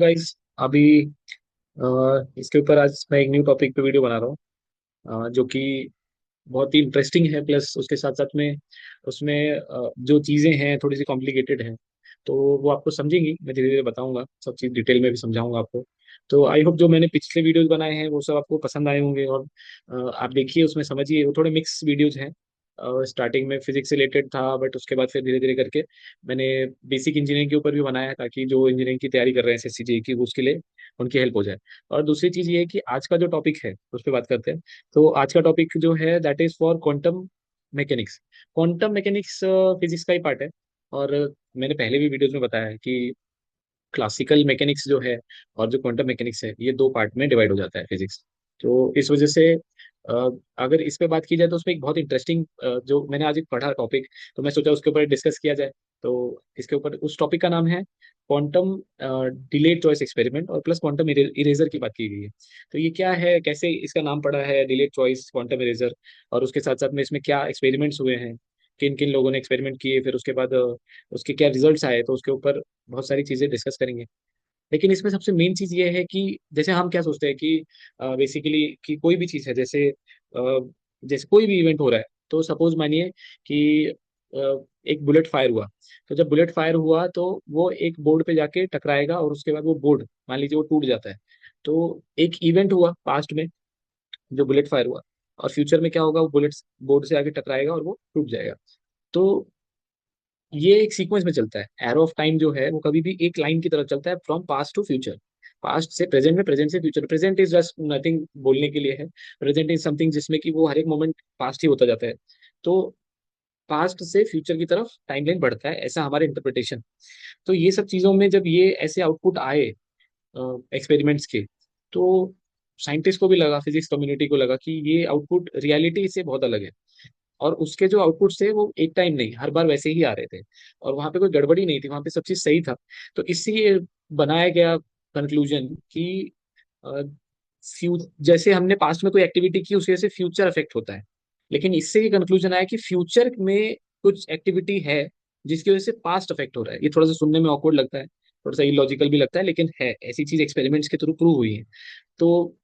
Guys. अभी इसके ऊपर आज मैं एक न्यू टॉपिक पे वीडियो बना रहा हूँ, जो कि बहुत ही इंटरेस्टिंग है। प्लस उसके साथ साथ में उसमें जो चीज़ें हैं थोड़ी सी कॉम्प्लिकेटेड हैं, तो वो आपको समझेंगी। मैं धीरे धीरे बताऊंगा, सब चीज़ डिटेल में भी समझाऊंगा आपको। तो आई होप जो मैंने पिछले वीडियोस बनाए हैं वो सब आपको पसंद आए होंगे, और आप देखिए उसमें समझिए। वो थोड़े मिक्स वीडियोज हैं। स्टार्टिंग में फिजिक्स से रिलेटेड था, बट उसके बाद फिर धीरे धीरे करके मैंने बेसिक इंजीनियरिंग के ऊपर भी बनाया है, ताकि जो इंजीनियरिंग की तैयारी कर रहे हैं एसएससी की, उसके लिए उनकी हेल्प हो जाए। और दूसरी चीज़ ये है कि आज का जो टॉपिक है उस पर बात करते हैं। तो आज का टॉपिक जो है that is for quantum mechanics. Quantum mechanics physics का ही पार्ट है। और मैंने पहले भी वीडियोज में बताया है कि क्लासिकल मैकेनिक्स जो है और जो क्वांटम मैकेनिक्स है, ये दो पार्ट में डिवाइड हो जाता है फिजिक्स। तो इस वजह से अगर इस पे बात की जाए तो उसमें एक बहुत इंटरेस्टिंग जो मैंने आज एक पढ़ा टॉपिक, तो मैं सोचा उसके ऊपर डिस्कस किया जाए। तो इसके ऊपर उस टॉपिक का नाम है क्वांटम डिलेड चॉइस एक्सपेरिमेंट, और प्लस क्वांटम इरेजर की बात की गई है। तो ये क्या है, कैसे इसका नाम पड़ा है डिलेड चॉइस क्वांटम इरेजर, और उसके साथ साथ में इसमें क्या एक्सपेरिमेंट्स हुए हैं, किन किन लोगों ने एक्सपेरिमेंट किए, फिर उसके बाद उसके क्या रिजल्ट्स आए, तो उसके ऊपर बहुत सारी चीजें डिस्कस करेंगे। लेकिन इसमें सबसे मेन चीज ये है कि जैसे हम क्या सोचते हैं कि बेसिकली कि कोई भी चीज है, जैसे कोई भी इवेंट हो रहा है, तो सपोज मानिए कि एक बुलेट फायर हुआ। तो जब बुलेट फायर हुआ तो वो एक बोर्ड पे जाके टकराएगा, और उसके बाद वो बोर्ड मान लीजिए वो टूट जाता है। तो एक इवेंट हुआ पास्ट में, जो बुलेट फायर हुआ। और फ्यूचर में क्या होगा, वो बुलेट बोर्ड से आगे टकराएगा और वो टूट जाएगा। तो ये एक सीक्वेंस में चलता है। एरो ऑफ टाइम जो है वो कभी भी एक लाइन की तरफ चलता है, from past to future. Past से प्रेजेंट में, प्रेजेंट से future. Present is just nothing बोलने के लिए है। प्रेजेंट इज समथिंग जिसमें कि वो हर एक मोमेंट पास्ट ही होता जाता है। तो पास्ट से फ्यूचर की तरफ टाइमलाइन बढ़ता है, ऐसा हमारे इंटरप्रिटेशन। तो ये सब चीजों में जब ये ऐसे आउटपुट आए एक्सपेरिमेंट्स के, तो साइंटिस्ट को भी लगा, फिजिक्स कम्युनिटी को लगा कि ये आउटपुट रियलिटी से बहुत अलग है। और उसके जो आउटपुट्स थे वो एक टाइम नहीं, हर बार वैसे ही आ रहे थे, और वहां पे कोई गड़बड़ी नहीं थी, वहां पे सब चीज सही था। तो इससे बनाया गया कंक्लूजन कि अ, जैसे हमने पास्ट में कोई एक्टिविटी की उसकी वजह से फ्यूचर अफेक्ट होता है। लेकिन इससे ये कंक्लूजन आया कि फ्यूचर में कुछ एक्टिविटी है जिसकी वजह से पास्ट अफेक्ट हो रहा है। ये थोड़ा सा सुनने में ऑकवर्ड लगता है, थोड़ा सा इलॉजिकल भी लगता है, लेकिन है ऐसी चीज, एक्सपेरिमेंट्स के थ्रू प्रूव हुई है। तो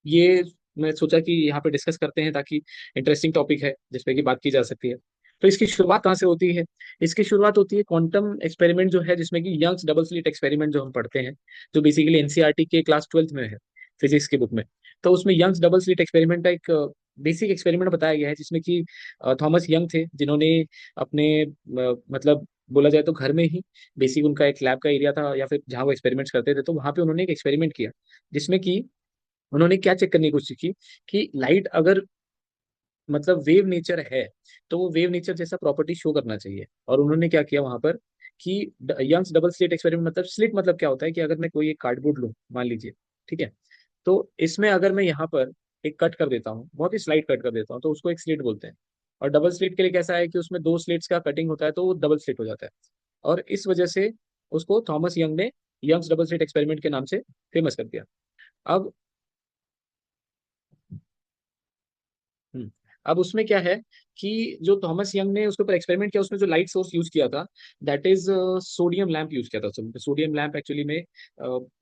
ये मैं सोचा कि यहाँ पे डिस्कस करते हैं, ताकि इंटरेस्टिंग टॉपिक है जिसपे की बात की जा सकती है। तो इसकी शुरुआत कहाँ से होती है? इसकी शुरुआत होती है क्वांटम एक्सपेरिमेंट जो है, जिसमें कि यंग्स डबल स्लिट एक्सपेरिमेंट जो हम पढ़ते हैं, जो बेसिकली एनसीईआरटी के क्लास 12th में है, फिजिक्स की बुक में। तो उसमें यंग्स डबल स्लिट एक्सपेरिमेंट का एक बेसिक एक्सपेरिमेंट बताया गया है, जिसमें कि थॉमस यंग थे, जिन्होंने अपने मतलब बोला जाए तो घर में ही, बेसिक उनका एक लैब का एरिया था, या फिर जहाँ वो एक्सपेरिमेंट्स करते थे, तो वहां पे उन्होंने एक एक्सपेरिमेंट किया, जिसमें कि उन्होंने क्या चेक करने की कोशिश की कि लाइट अगर वेव नेचर है, तो वो वेव नेचर जैसा प्रॉपर्टी शो करना चाहिए। और उन्होंने क्या किया वहां पर कि यंग्स डबल स्लिट एक्सपेरिमेंट, मतलब स्लिट मतलब क्या होता है कि अगर मैं कोई एक कार्डबोर्ड लूं मान लीजिए, ठीक है, तो इसमें अगर मैं यहाँ पर एक कट कर देता हूँ, बहुत ही स्लाइट कट कर देता हूँ, तो उसको एक स्लिट बोलते हैं। और डबल स्लिट के लिए कैसा है कि उसमें दो स्लिट्स का कटिंग होता है, तो वो डबल स्लिट हो जाता है। और इस वजह से उसको थॉमस यंग ने यंग्स डबल स्लिट एक्सपेरिमेंट के नाम से फेमस कर दिया। अब हम्म, अब उसमें क्या है कि जो थॉमस यंग ने उसके ऊपर एक्सपेरिमेंट किया, उसमें जो लाइट सोर्स यूज किया था, that is sodium lamp use किया था। सोडियम लैंप एक्चुअली में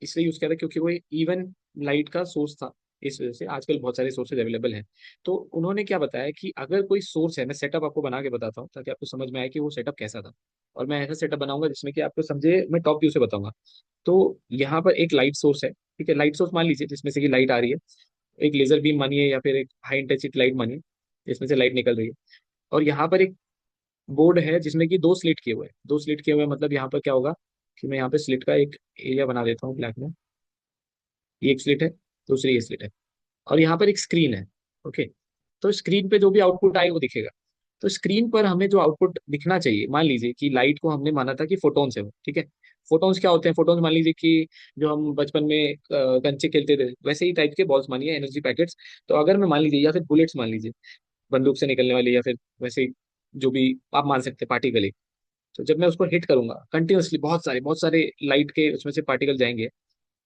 इसलिए यूज किया था क्योंकि वो इवन लाइट का सोर्स था। इस वजह से आजकल बहुत सारे सोर्सेज अवेलेबल हैं। तो उन्होंने क्या बताया कि अगर कोई सोर्स है, मैं सेटअप आपको बना के बताता हूँ ताकि आपको समझ में आए कि वो सेटअप कैसा था। और मैं ऐसा सेटअप बनाऊंगा जिसमें कि आपको समझे, मैं टॉप व्यू से बताऊंगा। तो यहाँ पर एक लाइट सोर्स है, ठीक है, लाइट सोर्स मान लीजिए जिसमें से कि लाइट आ रही है। एक लेजर बीम मानिए, या फिर एक हाई इंटेंसिटी लाइट मानिए, जिसमें से लाइट निकल रही है। और यहाँ पर एक बोर्ड है जिसमें कि दो स्लिट किए हुए हैं। दो स्लिट किए हुए हैं, मतलब यहाँ पर क्या होगा कि मैं यहाँ पे स्लिट का एक एरिया बना देता हूँ ब्लैक में। ये एक स्लिट है, दूसरी ये स्लिट है, और यहाँ पर एक स्क्रीन है। ओके, तो स्क्रीन पे जो भी आउटपुट आए वो दिखेगा। तो स्क्रीन पर हमें जो आउटपुट दिखना चाहिए, मान लीजिए कि लाइट को हमने माना था कि फोटोन्स है वो, ठीक है। फोटोन्स क्या होते हैं? फोटोन्स मान लीजिए कि जो हम बचपन में कंचे खेलते थे वैसे ही टाइप के बॉल्स मानिए, एनर्जी पैकेट्स। तो अगर मैं मान लीजिए, या फिर बुलेट्स मान लीजिए, बंदूक से निकलने वाली, या फिर वैसे ही जो भी आप मान सकते हैं पार्टिकल। तो जब मैं उसको हिट करूंगा कंटिन्यूअसली, बहुत सारे लाइट के उसमें से पार्टिकल जाएंगे।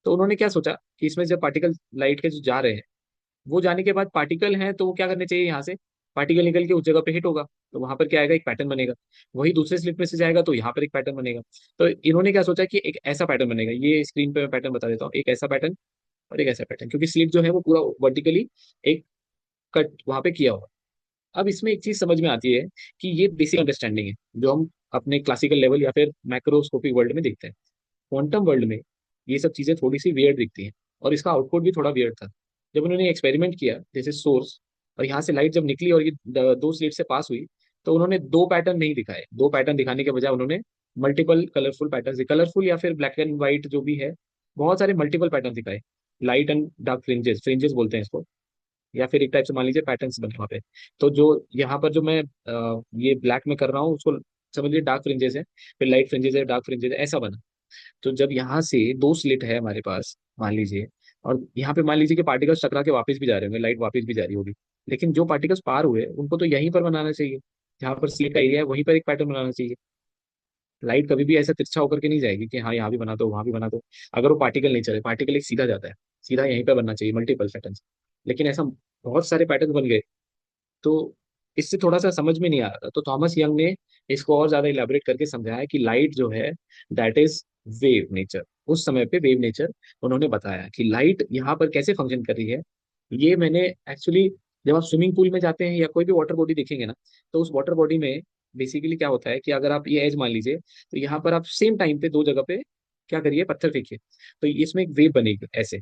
तो उन्होंने क्या सोचा कि इसमें जब पार्टिकल लाइट के जो जा रहे हैं, वो जाने के बाद पार्टिकल हैं, तो वो क्या करने चाहिए यहाँ से, पार्टिकल निकल के उस जगह पे हिट होगा, तो वहां पर क्या आएगा, एक पैटर्न बनेगा। वही दूसरे स्लिट में से जाएगा तो यहाँ पर एक पैटर्न बनेगा। तो इन्होंने क्या सोचा कि एक ऐसा पैटर्न बनेगा, ये स्क्रीन पे मैं पैटर्न बता देता हूँ, एक ऐसा पैटर्न और एक ऐसा पैटर्न, क्योंकि स्लिट जो है वो पूरा वर्टिकली एक कट वहां पे किया हुआ। अब इसमें एक चीज समझ में आती है कि ये बेसिक अंडरस्टैंडिंग है जो हम अपने क्लासिकल लेवल या फिर मैक्रोस्कोपिक वर्ल्ड में देखते हैं। क्वांटम वर्ल्ड में ये सब चीजें थोड़ी सी वियर्ड दिखती हैं, और इसका आउटपुट भी थोड़ा वियर्ड था। जब उन्होंने एक्सपेरिमेंट किया जैसे सोर्स, और यहाँ से लाइट जब निकली और ये दो स्लिट से पास हुई, तो उन्होंने दो पैटर्न नहीं दिखाए। दो पैटर्न दिखाने के बजाय उन्होंने मल्टीपल कलरफुल पैटर्न, कलरफुल या फिर ब्लैक एंड व्हाइट जो भी है, बहुत सारे मल्टीपल पैटर्न दिखाए। Light and dark fringes, fringes बोलते हैं इसको, या फिर एक टाइप से मान लीजिए पैटर्न्स बने वहाँ पे। तो जो यहाँ पर जो मैं ये ब्लैक में कर रहा हूँ उसको समझ लीजिए डार्क फ्रिंजेस है, फिर लाइट फ्रिंजेस है, डार्क फ्रिंजेस है, ऐसा बना। तो जब यहाँ से दो स्लिट है हमारे पास मान लीजिए, और यहाँ पे मान लीजिए कि पार्टिकल्स टकरा के वापस भी जा रहे होंगे, लाइट वापस भी जा रही होगी, लेकिन जो पार्टिकल्स पार हुए उनको तो यहीं पर बनाना चाहिए, जहाँ पर स्लिट का एरिया है वहीं पर एक पैटर्न बनाना चाहिए। लाइट कभी भी ऐसा तिरछा होकर के नहीं जाएगी कि हाँ यहाँ भी बना दो वहां भी बना दो। अगर वो पार्टिकल नहीं चले, पार्टिकल एक सीधा जाता है, सीधा यहीं पर बनना चाहिए मल्टीपल पैटर्न। लेकिन ऐसा बहुत सारे पैटर्न बन गए, तो इससे थोड़ा सा समझ में नहीं आ रहा था। तो थॉमस यंग ने इसको और ज्यादा इलेबोरेट करके समझाया कि लाइट जो है दैट इज वेव नेचर। उस समय पे वेव नेचर उन्होंने बताया कि लाइट यहाँ पर कैसे फंक्शन कर रही है। ये मैंने एक्चुअली, जब आप स्विमिंग पूल में जाते हैं या कोई भी वाटर बॉडी देखेंगे ना, तो उस वाटर बॉडी में बेसिकली क्या होता है कि अगर आप ये एज मान लीजिए, तो यहाँ पर आप सेम टाइम पे दो जगह पे क्या करिए, पत्थर फेंकिए, तो इसमें एक वेव बनेगी ऐसे,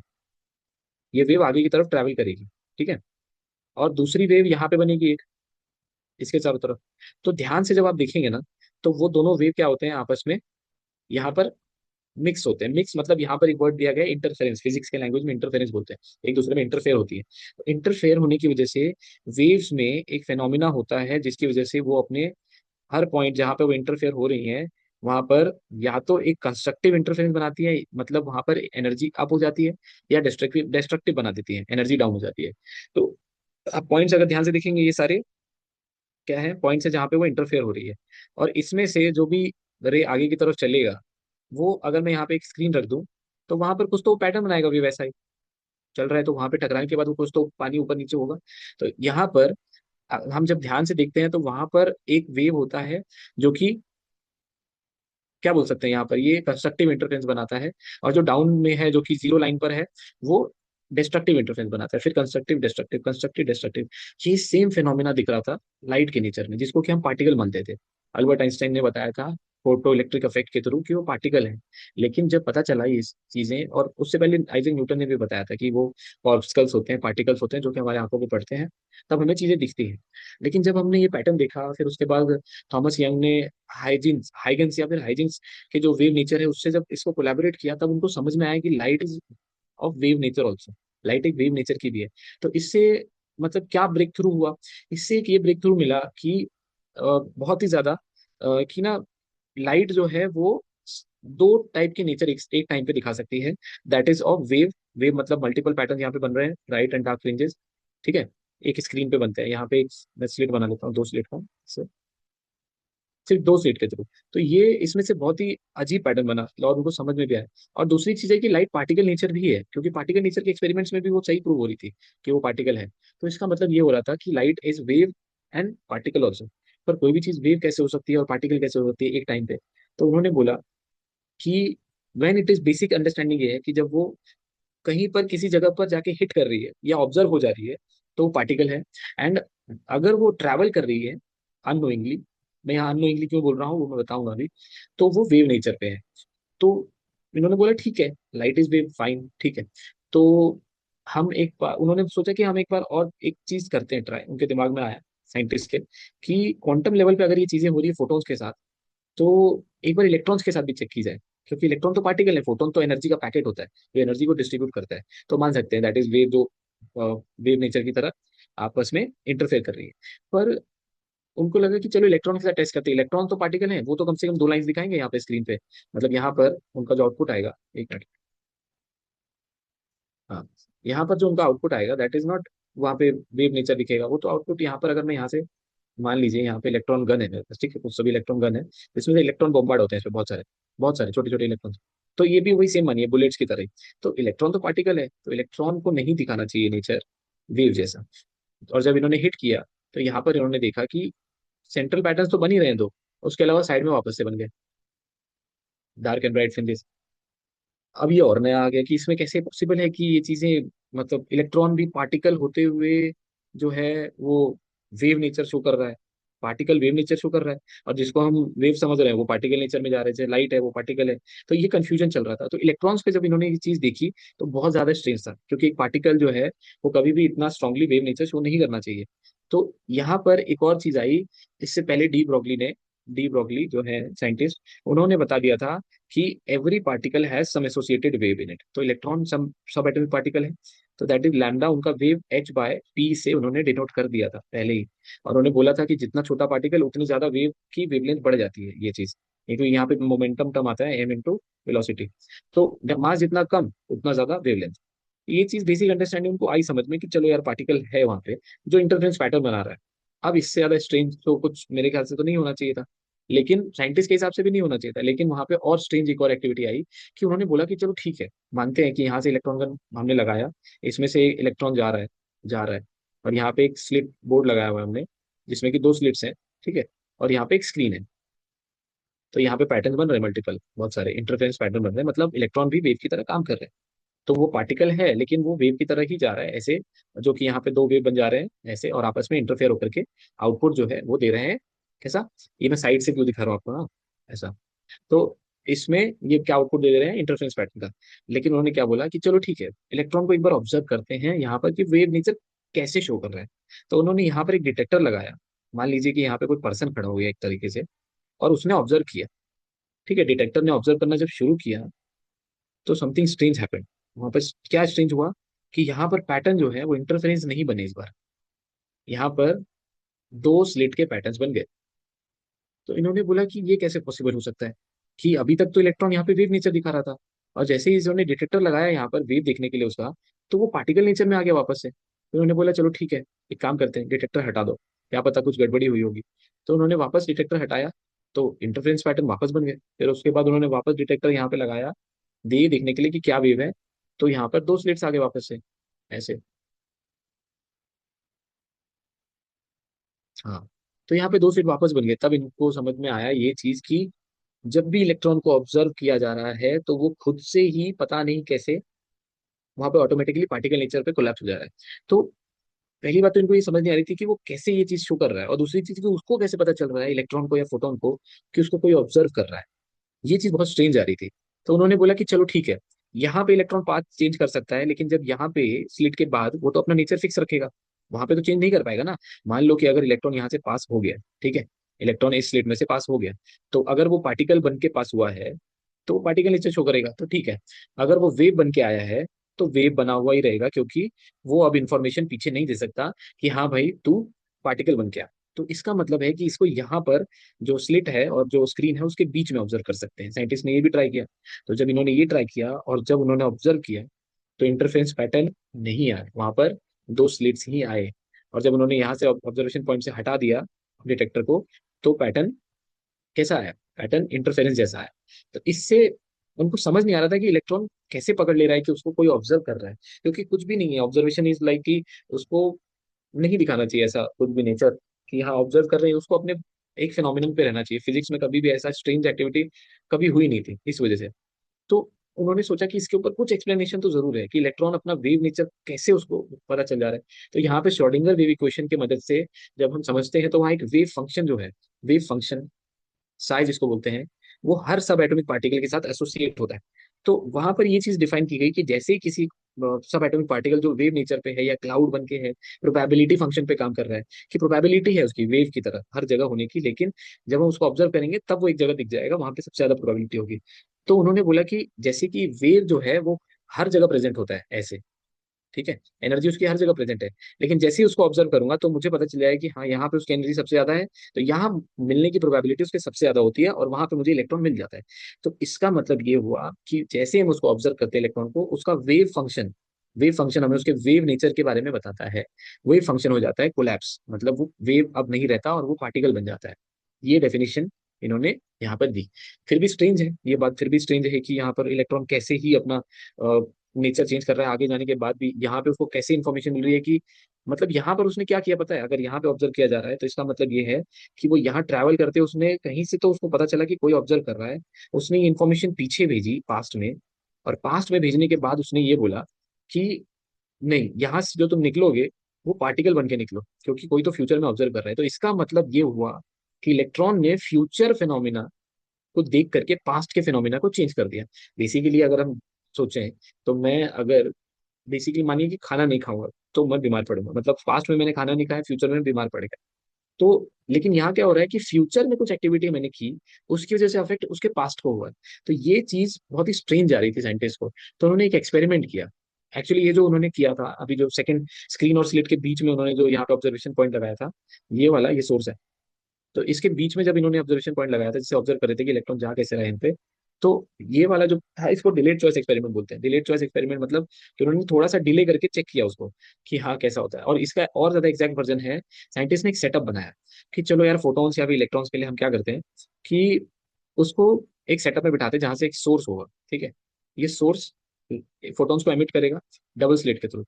ये वेव आगे की तरफ ट्रैवल करेगी, ठीक है, और दूसरी वेव यहाँ पे बनेगी एक, इसके चारों तरफ। तो ध्यान से जब आप देखेंगे ना, तो वो दोनों वेव क्या होते हैं आपस में यहाँ पर मिक्स होते हैं। मिक्स मतलब यहाँ पर एक वर्ड दिया गया है इंटरफेरेंस, फिजिक्स के लैंग्वेज में इंटरफेरेंस बोलते हैं, एक दूसरे में इंटरफेयर होती है। तो इंटरफेयर होने की वजह से वेव्स में एक फेनोमिना होता है जिसकी वजह से वो अपने हर पॉइंट जहाँ पे वो इंटरफेयर हो रही है, वहां पर या तो एक कंस्ट्रक्टिव इंटरफेरेंस बनाती है, मतलब वहां पर एनर्जी अप हो जाती है, या डिस्ट्रक्टिव डिस्ट्रक्टिव बना देती है, एनर्जी डाउन हो जाती है। तो आप पॉइंट्स अगर ध्यान से देखेंगे, ये सारे क्या है, पॉइंट्स है जहाँ पे वो इंटरफेयर हो रही है। और इसमें से जो भी रे आगे की तरफ चलेगा, वो अगर मैं यहाँ पे एक स्क्रीन रख दूं, तो वहां पर कुछ तो पैटर्न बनाएगा भी वैसा ही। चल रहा है तो वहां पे टकराने के बाद वो कुछ तो पानी ऊपर नीचे होगा। तो यहाँ पर हम जब ध्यान से देखते हैं तो वहां पर एक वेव होता है जो कि क्या बोल सकते हैं, यहाँ पर ये कंस्ट्रक्टिव इंटरफेरेंस बनाता है। और जो डाउन में है जो कि जीरो लाइन पर है, वो डिस्ट्रक्टिव इंटरफेरेंस बनाता है। फिर कंस्ट्रक्टिव डिस्ट्रक्टिव कंस्ट्रक्टिव डिस्ट्रक्टिव, ये सेम फिनोमिना दिख रहा था लाइट के नेचर में, जिसको कि हम पार्टिकल मानते थे। अल्बर्ट आइंस्टाइन ने बताया था फोटो इलेक्ट्रिक इफेक्ट के थ्रू कि वो पार्टिकल है। लेकिन जब पता चला ये चीजें, और उससे पहले आइजैक न्यूटन ने भी बताया था कि वो कॉर्पस्कल्स होते हैं, पार्टिकल्स होते हैं जो कि हमारे आंखों को पड़ते हैं, तब हमें चीजें दिखती हैं। लेकिन जब हमने ये पैटर्न देखा, फिर उसके बाद थॉमस यंग ने हाइजिन्स हाइगन्स या फिर हाइजिन्स के जो वेव नेचर है उससे जब इसको कोलैबोरेट किया, तब उनको समझ में आया कि light is of wave nature also, light एक वेव नेचर की भी है। तो इससे मतलब क्या ब्रेक थ्रू हुआ, इससे एक ये ब्रेक थ्रू मिला कि बहुत ही ज्यादा कि ना लाइट जो है वो दो टाइप के नेचर एक टाइम पे दिखा सकती है। That is of wave, wave मतलब मल्टीपल पैटर्न यहाँ पे बन रहे हैं, राइट एंड डार्क फ्रिंजेस, ठीक है, एक स्क्रीन पे बनते हैं। यहाँ पे एक मैं स्लिट बना लेता हूँ, दो स्लिट का, सिर्फ दो सीट के थ्रू। तो ये इसमें से बहुत ही अजीब पैटर्न बना और उनको समझ में भी आया। और दूसरी चीज है कि लाइट पार्टिकल नेचर भी है, क्योंकि पार्टिकल नेचर के एक्सपेरिमेंट्स में भी वो सही प्रूव हो रही थी कि वो पार्टिकल है। तो इसका मतलब ये हो रहा था कि light is wave and particle also. पर कोई भी चीज वेव कैसे हो सकती है और पार्टिकल कैसे हो सकती है एक टाइम पे। तो उन्होंने बोला कि when it is basic understanding ये है कि जब वो कहीं पर किसी जगह पर जाके हिट कर रही है या ऑब्जर्व हो जा रही है, तो वो पार्टिकल है। एंड अगर वो ट्रैवल कर रही है अननोइंगली, मैं यहाँ अननोइंगली क्यों बोल रहा हूँ वो मैं बताऊंगा अभी, तो वो वेव नेचर पे है। तो इन्होंने बोला ठीक है, लाइट इज वेव, फाइन, ठीक है। तो हम एक बार उन्होंने सोचा कि हम एक बार और एक चीज करते हैं ट्राई, उनके दिमाग में आया साइंटिस्ट के, कि क्वांटम लेवल पे अगर ये चीजें हो रही है फोटोन्स के साथ, तो एक बार इलेक्ट्रॉन्स के साथ भी चेक की जाए। क्योंकि इलेक्ट्रॉन तो पार्टिकल है, फोटोन तो एनर्जी का पैकेट होता है जो एनर्जी को डिस्ट्रीब्यूट करता है। तो मान सकते हैं दैट इज वेव, जो वेव नेचर की तरह आपस में इंटरफेयर कर रही है। पर उनको लगा कि चलो इलेक्ट्रॉन के साथ टेस्ट करते हैं, इलेक्ट्रॉन तो पार्टिकल है, वो तो कम से कम दो लाइंस दिखाएंगे यहाँ पे स्क्रीन पे, मतलब यहाँ पर उनका जो आउटपुट आएगा, एक मिनट, हाँ, यहाँ पर जो उनका आउटपुट आएगा दैट इज नॉट वहाँ पे वेव नेचर दिखेगा। वो तो आउटपुट यहाँ पर, अगर मैं यहाँ से मान लीजिए यहाँ पे इलेक्ट्रॉन गन है मेरे पास, ठीक है, कुछ सभी इलेक्ट्रॉन गन है, इसमें से इलेक्ट्रॉन बॉम्बार्ड होते हैं, इसमें बहुत सारे छोटे छोटे इलेक्ट्रॉन। तो ये भी वही सेम मानिए बुलेट्स की तरह ही। तो इलेक्ट्रॉन तो पार्टिकल है, तो इलेक्ट्रॉन को नहीं दिखाना चाहिए नेचर वेव जैसा। और जब इन्होंने हिट किया, तो यहाँ पर इन्होंने देखा कि सेंट्रल पैटर्न्स तो बन ही रहे हैं दो, उसके अलावा साइड में वापस से बन गए डार्क एंड ब्राइट फ्रिंजेस। अब ये और नया आ गया कि इसमें कैसे पॉसिबल है कि ये चीजें, मतलब इलेक्ट्रॉन भी पार्टिकल होते हुए जो है वो वेव नेचर शो कर रहा है, पार्टिकल वेव नेचर शो कर रहा है, और जिसको हम वेव समझ रहे हैं वो पार्टिकल नेचर में जा रहे हैं, जैसे लाइट है वो पार्टिकल है। तो ये कंफ्यूजन चल रहा था। तो इलेक्ट्रॉन्स पे जब इन्होंने ये चीज देखी तो बहुत ज्यादा स्ट्रेंज था, क्योंकि एक पार्टिकल जो है वो कभी भी इतना स्ट्रांगली वेव नेचर शो नहीं करना चाहिए। तो यहाँ पर एक और चीज आई। इससे पहले डी ब्रॉगली जो है साइंटिस्ट, उन्होंने बता दिया था कि every particle has some associated wave in it. तो इलेक्ट्रॉन सब एटॉमिक पार्टिकल है, तो दैट इज लैम्डा, उनका वेव h बाय p से उन्होंने डिनोट कर दिया था पहले ही। और उन्होंने बोला था कि जितना छोटा पार्टिकल उतनी ज्यादा वेव की वेवलेंथ बढ़ जाती है, ये चीज। ये तो यहाँ पे मोमेंटम टर्म आता है m इंटू वेलोसिटी। तो मास जितना कम उतना ज्यादा वेवलेंथ। ये चीज बेसिक अंडरस्टैंडिंग उनको आई समझ में कि चलो यार पार्टिकल है वहां पे जो इंटरफेरेंस पैटर्न बना रहा है। अब इससे ज्यादा स्ट्रेंज तो कुछ मेरे ख्याल से तो नहीं होना चाहिए था, लेकिन साइंटिस्ट के हिसाब से भी नहीं होना चाहिए था। लेकिन वहां पे और स्ट्रेंज एक और एक्टिविटी आई कि उन्होंने बोला कि चलो ठीक है, मानते हैं कि यहाँ से इलेक्ट्रॉन गन हमने लगाया, इसमें से इलेक्ट्रॉन जा रहा है, और यहाँ पे एक स्लिट बोर्ड लगाया हुआ है हमने, जिसमें कि दो स्लिट्स हैं, ठीक है, और यहाँ पे एक स्क्रीन है। तो यहाँ पे पैटर्न बन रहे हैं, मल्टीपल बहुत सारे इंटरफेरेंस पैटर्न बन रहे हैं, मतलब इलेक्ट्रॉन भी वेव की तरह काम कर रहे हैं। तो वो पार्टिकल है लेकिन वो वेव की तरह ही जा रहा है ऐसे, जो कि यहाँ पे दो वेव बन जा रहे हैं ऐसे, और आपस में इंटरफेयर होकर के आउटपुट जो है वो दे रहे हैं। कैसा? ये मैं साइड से क्यों दिखा रहा हूँ आपको ना, ऐसा। तो इसमें ये क्या आउटपुट दे रहे हैं, इंटरफेरेंस पैटर्न का। लेकिन उन्होंने क्या बोला कि चलो ठीक है, इलेक्ट्रॉन को एक बार ऑब्जर्व करते हैं यहाँ पर कि वेव नेचर कैसे शो कर रहा है। तो उन्होंने यहाँ पर एक डिटेक्टर लगाया। मान लीजिए कि यहाँ पे कोई पर्सन खड़ा हो गया एक तरीके से, और उसने ऑब्जर्व किया। ठीक है, डिटेक्टर ने ऑब्जर्व करना जब शुरू किया तो समथिंग स्ट्रेंज हैपेंड। वहां पर क्या स्ट्रेंज हुआ कि यहाँ पर पैटर्न जो है वो इंटरफेरेंस नहीं बने इस बार, यहाँ पर दो स्लिट के पैटर्न्स बन गए। तो इन्होंने बोला कि ये कैसे पॉसिबल हो सकता है, कि अभी तक तो इलेक्ट्रॉन यहाँ पे वेव नेचर दिखा रहा था, और जैसे ही इन्होंने डिटेक्टर लगाया यहाँ पर वेव देखने के लिए उसका, तो वो पार्टिकल नेचर में आ गया वापस से। तो उन्होंने बोला चलो ठीक है, एक काम करते हैं, डिटेक्टर हटा दो, क्या पता कुछ गड़बड़ी हुई होगी। तो उन्होंने वापस डिटेक्टर हटाया, तो इंटरफेरेंस पैटर्न वापस बन गए। फिर उसके बाद उन्होंने वापस डिटेक्टर यहाँ पे लगाया, दे देखने के लिए कि क्या वेव है। तो यहाँ पर दो स्लिट्स आ गए वापस से, ऐसे। हाँ, तो यहाँ पे दो स्लिट वापस बन गए। तब इनको समझ में आया ये चीज कि जब भी इलेक्ट्रॉन को ऑब्जर्व किया जा रहा है तो वो खुद से ही पता नहीं कैसे वहां पे ऑटोमेटिकली पार्टिकल नेचर पे कोलैप्स हो जा रहा है। तो पहली बात तो इनको ये समझ नहीं आ रही थी कि वो कैसे ये चीज शो कर रहा है, और दूसरी चीज कि उसको कैसे पता चल रहा है इलेक्ट्रॉन को या फोटोन को कि उसको कोई ऑब्जर्व कर रहा है। ये चीज बहुत स्ट्रेंज आ रही थी। तो उन्होंने बोला कि चलो ठीक है, यहाँ पे इलेक्ट्रॉन पाथ चेंज कर सकता है, लेकिन जब यहाँ पे स्लिट के बाद वो तो अपना नेचर फिक्स रखेगा, वहां पे तो चेंज नहीं कर पाएगा ना। मान लो कि अगर इलेक्ट्रॉन यहाँ से पास हो गया, ठीक है, इलेक्ट्रॉन इस स्लिट में से पास हो गया, तो अगर वो पार्टिकल बन के पास हुआ है तो वो पार्टिकल नेचर शो करेगा, तो ठीक है। अगर वो वेव बन के आया है तो वेव बना हुआ ही रहेगा, क्योंकि वो अब इंफॉर्मेशन पीछे नहीं दे सकता कि हाँ भाई तू पार्टिकल बन के आ। तो इसका मतलब है कि इसको यहाँ पर जो स्लिट है और जो स्क्रीन है उसके बीच में ऑब्जर्व कर सकते हैं। साइंटिस्ट ने ये भी ट्राई किया। तो जब इन्होंने ये ट्राई किया और जब उन्होंने ऑब्जर्व किया तो इंटरफेरेंस पैटर्न नहीं आया, वहां पर दो स्लिट्स ही आए। और जब उन्होंने यहाँ से ऑब्जर्वेशन पॉइंट से हटा दिया डिटेक्टर को, तो पैटर्न कैसा आया, पैटर्न इंटरफेरेंस जैसा आया। तो इससे उनको समझ नहीं आ रहा था कि इलेक्ट्रॉन कैसे पकड़ ले रहा है कि उसको कोई ऑब्जर्व कर रहा है, क्योंकि कुछ भी नहीं है। ऑब्जर्वेशन इज लाइक कि उसको नहीं दिखाना चाहिए ऐसा कुछ भी नेचर, कि हाँ ऑब्जर्व कर रहे हैं उसको, अपने एक फिनोमिनन पे रहना चाहिए। फिजिक्स में कभी भी ऐसा स्ट्रेंज एक्टिविटी कभी हुई नहीं थी इस वजह से। तो उन्होंने सोचा कि इसके ऊपर कुछ एक्सप्लेनेशन तो जरूर है कि इलेक्ट्रॉन अपना वेव नेचर कैसे उसको पता चल जा रहा है। तो यहाँ पे श्रोडिंगर वेव इक्वेशन की मदद से जब हम समझते हैं तो वहाँ एक वेव फंक्शन जो है, वेव फंक्शन साइज जिसको बोलते हैं, वो हर सब एटॉमिक पार्टिकल के साथ एसोसिएट होता है। तो वहां पर ये चीज डिफाइन की गई कि जैसे ही किसी सब एटॉमिक पार्टिकल जो वेव नेचर पे है या क्लाउड बन के है, प्रोबेबिलिटी फंक्शन पे काम कर रहा है, कि प्रोबेबिलिटी है उसकी वेव की तरह हर जगह होने की, लेकिन जब हम उसको ऑब्जर्व करेंगे तब वो एक जगह दिख जाएगा, वहां पे सबसे ज्यादा प्रोबेबिलिटी होगी। तो उन्होंने बोला कि जैसे कि वेव जो है वो हर जगह प्रेजेंट होता है ऐसे, ठीक है, एनर्जी उसकी हर जगह प्रेजेंट है, लेकिन जैसे ही उसको ऑब्जर्व करूंगा तो मुझे पता चल जाएगा कि हाँ यहाँ पे उसकी एनर्जी सबसे ज्यादा है, तो यहाँ मिलने की प्रोबेबिलिटी उसके सबसे ज्यादा होती है, और वहां पे मुझे इलेक्ट्रॉन मिल जाता है। तो इसका मतलब ये हुआ कि जैसे हम उसको ऑब्जर्व करते हैं इलेक्ट्रॉन को, उसका वेव फंक्शन हमें उसके वेव नेचर के बारे में बताता है। वेव फंक्शन हो जाता है कोलैप्स, मतलब वो वेव अब नहीं रहता और वो पार्टिकल बन जाता है। ये डेफिनेशन इन्होंने यहाँ पर दी। फिर भी स्ट्रेंज है ये बात, फिर भी स्ट्रेंज है कि यहाँ पर इलेक्ट्रॉन कैसे ही अपना नेचर चेंज कर रहा है आगे जाने के बाद भी, यहाँ पे उसको कैसे इन्फॉर्मेशन मिल रही है कि मतलब यहाँ पर उसने क्या किया पता है, अगर यहाँ पे ऑब्जर्व किया जा रहा है तो इसका मतलब ये है कि वो यहाँ ट्रैवल करते उसने कहीं से तो उसको पता चला कि कोई ऑब्जर्व कर रहा है, उसने ये इन्फॉर्मेशन पीछे भेजी पास्ट में, और पास्ट में भेजने के बाद उसने ये बोला कि नहीं, यहाँ से जो तुम निकलोगे वो पार्टिकल बन के निकलो, क्योंकि कोई तो फ्यूचर में ऑब्जर्व कर रहा है। तो इसका मतलब ये हुआ कि इलेक्ट्रॉन ने फ्यूचर फिनोमिना को देख करके पास्ट के फिनोमिना को चेंज कर दिया। बेसिकली अगर हम सोचें तो मैं अगर बेसिकली मानिए कि खाना नहीं खाऊंगा तो मैं बीमार पड़ूंगा, मतलब पास्ट में मैंने खाना नहीं खाया, फ्यूचर में बीमार पड़ेगा। तो लेकिन यहाँ क्या हो रहा है कि फ्यूचर में कुछ एक्टिविटी मैंने की, उसकी वजह से अफेक्ट उसके पास्ट को हुआ है। तो ये चीज बहुत ही स्ट्रेंज जा रही थी साइंटिस्ट को, तो उन्होंने एक एक्सपेरिमेंट किया। एक्चुअली ये जो उन्होंने किया था अभी, जो सेकंड स्क्रीन और स्लिट के बीच में उन्होंने जो यहाँ पे ऑब्जर्वेशन पॉइंट लगाया था, ये वाला ये सोर्स है। तो इसके बीच में जब इन्होंने ऑब्जर्वेशन पॉइंट लगाया था जिससे ऑब्जर्व कर रहे थे कि इलेक्ट्रॉन जा कैसे रहे हैं इन पे, तो ये वाला जो था इसको डिलेड चॉइस एक्सपेरिमेंट बोलते हैं। डिलेड चॉइस एक्सपेरिमेंट मतलब कि उन्होंने थोड़ा सा डिले करके चेक किया उसको कि हाँ कैसा होता है। और इसका और ज्यादा एग्जैक्ट वर्जन है, साइंटिस्ट ने एक सेटअप बनाया कि चलो यार फोटॉन्स या फिर इलेक्ट्रॉन्स के लिए हम क्या करते हैं कि उसको एक सेटअप में बिठाते हैं जहां से एक सोर्स होगा, ठीक है। ये सोर्स फोटॉन्स को एमिट करेगा डबल स्लिट के थ्रू,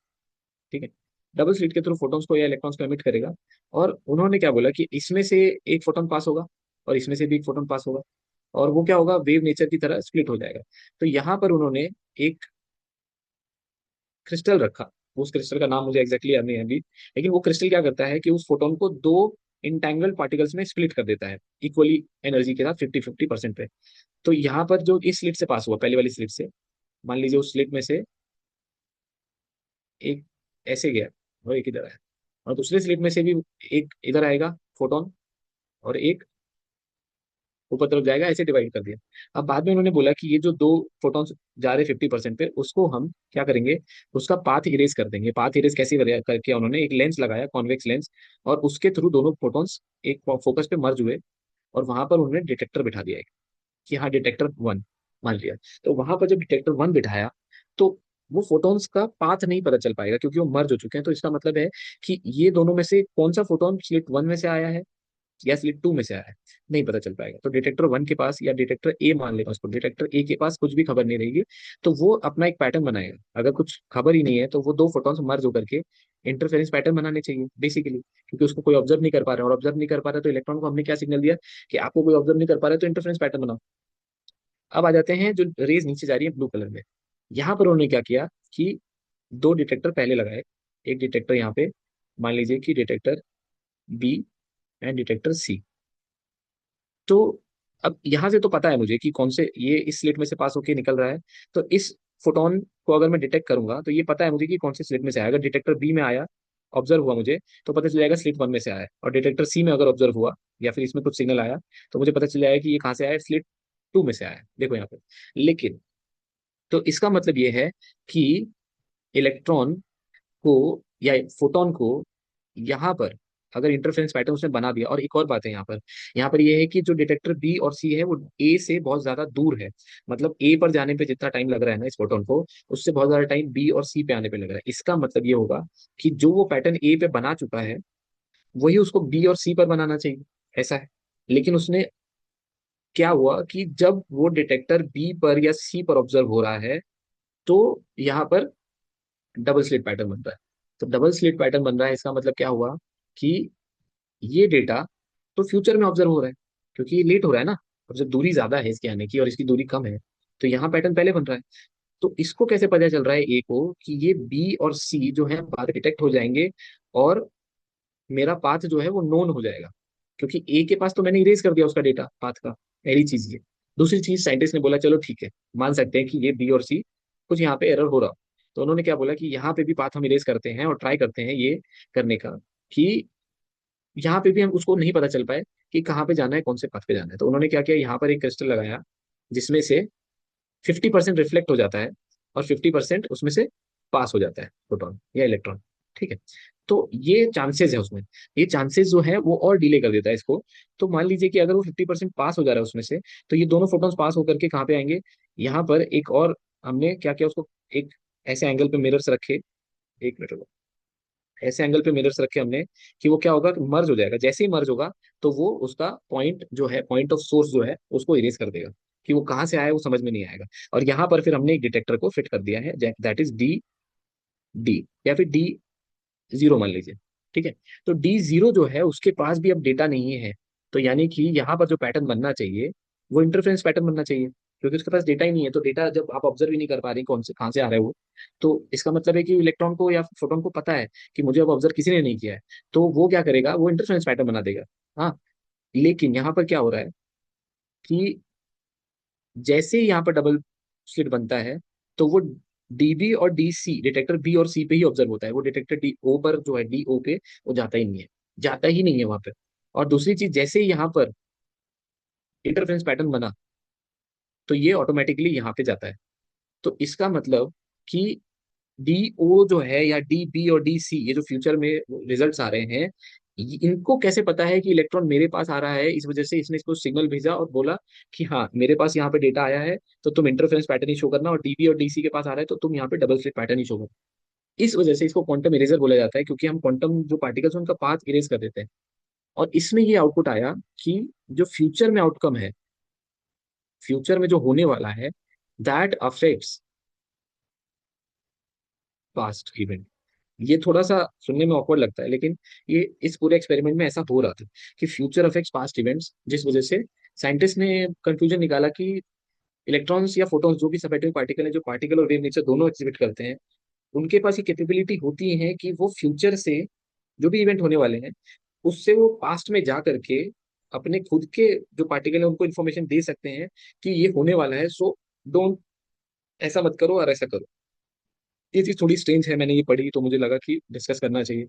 ठीक है। डबल स्लिट के थ्रू फोटॉन्स को या इलेक्ट्रॉन्स को एमिट करेगा। और उन्होंने क्या बोला कि इसमें से एक फोटोन पास होगा और इसमें से भी एक फोटोन पास होगा, और वो क्या होगा, वेव नेचर की तरह स्प्लिट हो जाएगा। तो यहाँ पर उन्होंने एक क्रिस्टल रखा, उस क्रिस्टल का नाम मुझे एग्जैक्टली याद नहीं है अभी, लेकिन वो क्रिस्टल क्या करता है कि उस फोटोन को दो इंटैंगल्ड पार्टिकल्स में स्प्लिट कर देता है इक्वली एनर्जी के साथ 50-50% पे। तो यहाँ पर जो इस स्लिट से पास हुआ, पहले वाली स्लिट से, मान लीजिए उस स्लिट में से एक ऐसे गया और एक इधर आया, और दूसरे स्लिट में से भी एक इधर आएगा फोटोन और एक ऊपर तरफ जाएगा, ऐसे डिवाइड कर दिया। अब बाद में उन्होंने बोला कि ये जो दो फोटॉन्स जा रहे 50% पे, उसको हम क्या करेंगे, उसका पाथ इरेज कर देंगे। पाथ इरेज कैसे करके उन्होंने एक लेंस लगाया, कॉन्वेक्स लेंस, और उसके थ्रू दोनों फोटॉन्स एक फोकस पे मर्ज हुए, और वहां पर उन्होंने डिटेक्टर बिठा दिया कि हाँ डिटेक्टर वन मान लिया। तो वहां पर जब डिटेक्टर वन बिठाया तो वो फोटॉन्स का पाथ नहीं पता चल पाएगा क्योंकि वो मर्ज हो चुके हैं। तो इसका मतलब है कि ये दोनों में से कौन सा फोटोन स्लिट वन में से आया है या स्लिट टू में से आया है, नहीं पता चल पाएगा। तो डिटेक्टर वन के पास, या डिटेक्टर ए मान लेगा उसको, डिटेक्टर ए के पास कुछ भी खबर नहीं रहेगी। तो वो अपना एक पैटर्न बनाएगा, अगर कुछ खबर ही नहीं है तो वो दो फोटॉन्स मर्ज होकर के इंटरफेरेंस पैटर्न बनाने चाहिए बेसिकली, क्योंकि उसको कोई ऑब्जर्व नहीं कर पा रहा है, और ऑब्जर्व नहीं कर पा रहा है तो इलेक्ट्रॉन को हमने क्या सिग्नल दिया कि आपको कोई ऑब्जर्व नहीं कर पा रहा है तो इंटरफेरेंस पैटर्न बनाओ। अब आ जाते हैं जो रेज नीचे जा रही है ब्लू कलर में, यहाँ पर उन्होंने क्या किया कि दो डिटेक्टर पहले लगाए। एक डिटेक्टर यहाँ पे मान लीजिए कि डिटेक्टर बी एंड डिटेक्टर सी। तो अब यहां से तो पता है मुझे कि कौन से ये इस स्लिट में से पास होके निकल रहा है। तो इस फोटोन को अगर मैं डिटेक्ट करूंगा तो ये पता है मुझे कि कौन से स्लिट में से आया। अगर डिटेक्टर बी में आया, ऑब्जर्व हुआ मुझे, तो पता चल जाएगा स्लिट वन में से आया है। और डिटेक्टर सी में अगर ऑब्जर्व हुआ या फिर इसमें कुछ सिग्नल आया तो मुझे पता चल जाएगा कि ये कहाँ से आया है, स्लिट टू में से आया है, देखो यहाँ पे। लेकिन तो इसका मतलब ये है कि इलेक्ट्रॉन को या फोटोन को यहाँ पर अगर इंटरफेरेंस पैटर्न उसने बना दिया। और एक और बात है यहाँ पर ये है कि जो डिटेक्टर बी और सी है वो ए से बहुत ज्यादा दूर है। मतलब ए पर जाने पे जितना टाइम लग रहा है ना इस फोटोन को, उससे बहुत ज्यादा टाइम बी और सी पे आने पे लग रहा है। इसका मतलब ये होगा कि जो वो पैटर्न ए पे बना चुका है वही उसको बी और सी पर बनाना चाहिए, ऐसा है। लेकिन उसने क्या हुआ कि जब वो डिटेक्टर बी पर या सी पर ऑब्जर्व हो रहा है तो यहाँ पर डबल स्लिट पैटर्न बन रहा है। तो डबल स्लिट पैटर्न बन रहा है, इसका मतलब क्या हुआ कि ये डेटा तो फ्यूचर में ऑब्जर्व हो रहा है, क्योंकि ये लेट हो रहा है ना। अब जब दूरी ज्यादा है इसके आने की और इसकी दूरी कम है तो यहाँ पैटर्न पहले बन रहा है। तो इसको कैसे पता चल रहा है ए को कि ये बी और सी जो है बाद डिटेक्ट हो जाएंगे और मेरा पाथ जो है वो नोन हो जाएगा, क्योंकि ए के पास तो मैंने इरेज कर दिया उसका डेटा पाथ का। पहली चीज ये। दूसरी चीज साइंटिस्ट ने बोला चलो ठीक है, मान सकते हैं कि ये बी और सी कुछ यहाँ पे एरर हो रहा हो। तो उन्होंने क्या बोला कि यहाँ पे भी पाथ हम इरेज करते हैं और ट्राई करते हैं ये करने का कि यहाँ पे भी हम उसको नहीं पता चल पाए कि कहाँ पे जाना है, कौन से पथ पे जाना है। तो उन्होंने क्या किया, यहाँ पर एक क्रिस्टल लगाया जिसमें से 50% रिफ्लेक्ट हो जाता है और 50% उसमें से पास हो जाता है फोटोन या इलेक्ट्रॉन, ठीक है। तो ये चांसेस है उसमें, ये चांसेस जो है वो और डिले कर देता है इसको। तो मान लीजिए कि अगर वो 50% पास हो जा रहा है उसमें से, तो ये दोनों फोटोन्स पास होकर के कहाँ पे आएंगे, यहाँ पर एक और हमने क्या किया उसको, एक ऐसे एंगल पे मिरर्स रखे, एक मिनट रुको, ऐसे एंगल पे मिरर्स रखे हमने कि वो क्या होगा, मर्ज हो जाएगा। जैसे ही मर्ज होगा तो वो उसका पॉइंट जो है, पॉइंट ऑफ सोर्स जो है उसको इरेज कर देगा कि वो कहाँ से आया है वो समझ में नहीं आएगा। और यहाँ पर फिर हमने एक डिटेक्टर को फिट कर दिया है, दैट इज डी डी, या फिर डी जीरो मान लीजिए। ठीक है। तो डी जीरो जो है उसके पास भी अब डेटा नहीं है, तो यानी कि यहाँ पर जो पैटर्न बनना चाहिए वो इंटरफेरेंस पैटर्न बनना चाहिए, क्योंकि उसके पास डेटा ही नहीं है। तो डेटा जब आप ऑब्जर्व ही नहीं कर पा रहे कौन से कहाँ से आ रहा है वो, तो इसका मतलब है कि इलेक्ट्रॉन को या फोटोन को पता है कि मुझे अब ऑब्जर्व किसी ने नहीं किया है, तो वो क्या करेगा, वो इंटरफेरेंस पैटर्न बना देगा। हाँ, लेकिन यहाँ पर क्या हो रहा है कि जैसे ही यहाँ पर डबल स्लिट बनता है, तो वो डीबी और डी सी, डिटेक्टर बी और सी पे ही ऑब्जर्व होता है, वो डिटेक्टर डी ओ पर जो है, डी ओ पे वो जाता ही नहीं है, जाता ही नहीं है वहां पे। और दूसरी चीज, जैसे ही यहाँ पर इंटरफेरेंस पैटर्न बना, तो ये ऑटोमेटिकली यहाँ पे जाता है। तो इसका मतलब कि डी ओ जो है, या डी बी और डी सी, ये जो फ्यूचर में रिजल्ट्स आ रहे हैं, इनको कैसे पता है कि इलेक्ट्रॉन मेरे पास आ रहा है, इस वजह से इसने इसको सिग्नल भेजा और बोला कि हाँ मेरे पास यहाँ पे डेटा आया है, तो तुम इंटरफेरेंस पैटर्न ही शो करना, और डीबी और डीसी के पास आ रहा है तो तुम यहाँ पे डबल स्लिट पैटर्न ही शो करना। इस वजह से इसको क्वांटम इरेजर बोला जाता है, क्योंकि हम क्वांटम जो पार्टिकल्स हैं उनका पाथ इरेज कर देते हैं। और इसमें ये आउटपुट आया कि जो फ्यूचर में आउटकम है, फ्यूचर में जो होने वाला है, दैट अफेक्ट्स पास्ट इवेंट। ये थोड़ा सा सुनने में ऑकवर्ड लगता है, लेकिन ये इस पूरे एक्सपेरिमेंट में ऐसा हो रहा था कि फ्यूचर अफेक्ट्स पास्ट इवेंट्स, जिस वजह से साइंटिस्ट ने कंक्लूजन निकाला कि इलेक्ट्रॉन्स या फोटॉन्स, जो भी सब एटॉमिक पार्टिकल है, जो पार्टिकल और वेव नेचर दोनों एग्जिबिट करते हैं, उनके पास ये कैपेबिलिटी होती है कि वो फ्यूचर से जो भी इवेंट होने वाले हैं, उससे वो पास्ट में जा करके अपने खुद के जो पार्टिकल है उनको इन्फॉर्मेशन दे सकते हैं कि ये होने वाला है, सो डोंट, ऐसा मत करो और ऐसा करो। ये चीज थोड़ी स्ट्रेंज है, मैंने ये पढ़ी तो मुझे लगा कि डिस्कस करना चाहिए।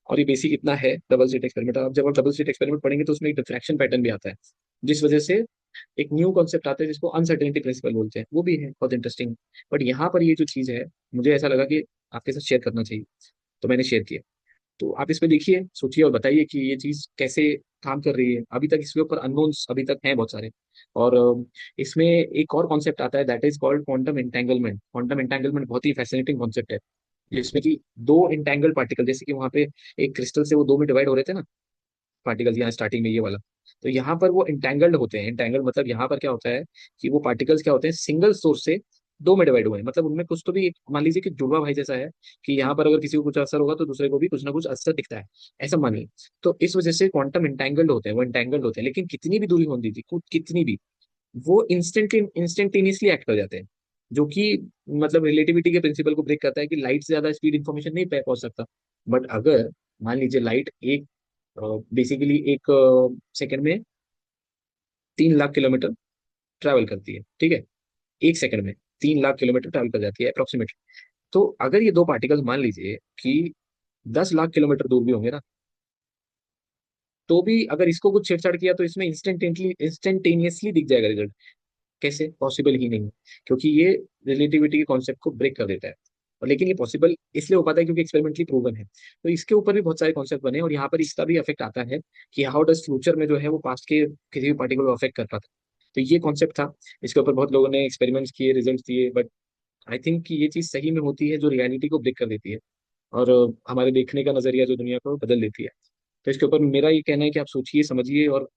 और ये बेसिक इतना है डबल स्लिट एक्सपेरिमेंट। अब जब आप डबल स्लिट एक्सपेरिमेंट पढ़ेंगे तो उसमें एक डिफ्रैक्शन पैटर्न भी आता है, जिस वजह से एक न्यू कॉन्सेप्ट आता है जिसको अनसर्टेनिटी प्रिंसिपल बोलते हैं, वो भी है बहुत इंटरेस्टिंग। बट यहाँ पर ये जो चीज है, मुझे ऐसा लगा कि आपके साथ शेयर करना चाहिए, तो मैंने शेयर किया। तो आप इस पे देखिए, सोचिए और बताइए कि ये चीज कैसे काम कर रही है। अभी तक इसके ऊपर अननोन्स अभी तक हैं बहुत सारे। और इसमें एक और कॉन्सेप्ट आता है, that is called quantum entanglement. Quantum entanglement बहुत ही फैसिनेटिंग कॉन्सेप्ट है, जिसमें कि दो इंटेंगल पार्टिकल, जैसे कि वहां पे एक क्रिस्टल से वो दो में डिवाइड हो रहे थे ना पार्टिकल्स, यहाँ स्टार्टिंग में ये वाला, तो यहाँ पर वो इंटेंगल्ड होते हैं। इंटेंगल्ड मतलब यहाँ पर क्या होता है कि वो पार्टिकल्स क्या होते हैं, सिंगल सोर्स से दो में डिवाइड हुए हैं, मतलब उनमें कुछ तो भी मान लीजिए कि जुड़वा भाई जैसा है, कि यहाँ पर अगर किसी को कुछ असर होगा तो दूसरे को भी कुछ ना कुछ असर दिखता है, ऐसा मानिए। तो इस वजह से क्वांटम इंटेंगल्ड होते हैं, वो इंटेंगल्ड होते हैं, लेकिन कितनी भी दूरी होती थी, कितनी भी, वो इंस्टेंटेनियसली एक्ट कर जाते हैं, जो कि मतलब रिलेटिविटी के प्रिंसिपल को ब्रेक करता है कि लाइट से ज्यादा स्पीड इंफॉर्मेशन नहीं पहुंच सकता। बट अगर मान लीजिए लाइट एक बेसिकली एक सेकंड में 3 लाख किलोमीटर ट्रैवल करती है, ठीक है, एक सेकंड में 3 लाख किलोमीटर ट्रैवल कर जाती है अप्रोक्सीमेटली। तो अगर ये दो पार्टिकल्स मान लीजिए कि 10 लाख किलोमीटर दूर भी होंगे ना, तो भी अगर इसको कुछ छेड़छाड़ किया तो इसमें इंस्टेंटेनियसली दिख जाएगा रिजल्ट। कैसे, पॉसिबल ही नहीं है, क्योंकि ये रिलेटिविटी के कॉन्सेप्ट को ब्रेक कर देता है। और लेकिन ये पॉसिबल इसलिए हो पाता है क्योंकि एक्सपेरिमेंटली प्रूवन है। तो इसके ऊपर भी बहुत सारे कॉन्सेप्ट बने, और यहाँ पर इसका भी इफेक्ट आता है कि हाउ डज फ्यूचर में जो है वो पास्ट के किसी भी पार्टिकल को अफेक्ट कर पाता है। तो ये कॉन्सेप्ट था, इसके ऊपर बहुत लोगों ने एक्सपेरिमेंट्स किए, रिजल्ट दिए, बट आई थिंक कि ये चीज सही में होती है जो रियलिटी को ब्रेक कर देती है, और हमारे देखने का नजरिया जो दुनिया को बदल देती है। तो इसके ऊपर मेरा ये कहना है कि आप सोचिए समझिए और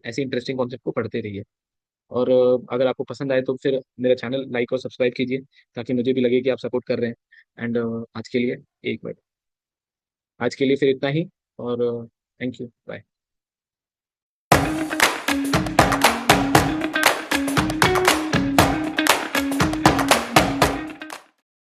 ऐसे इंटरेस्टिंग कॉन्सेप्ट को पढ़ते रहिए। और अगर आपको पसंद आए तो फिर मेरा चैनल लाइक और सब्सक्राइब कीजिए, ताकि मुझे भी लगे कि आप सपोर्ट कर रहे हैं। एंड आज के लिए एक मिनट, आज के लिए फिर इतना ही, और थैंक यू, बाय।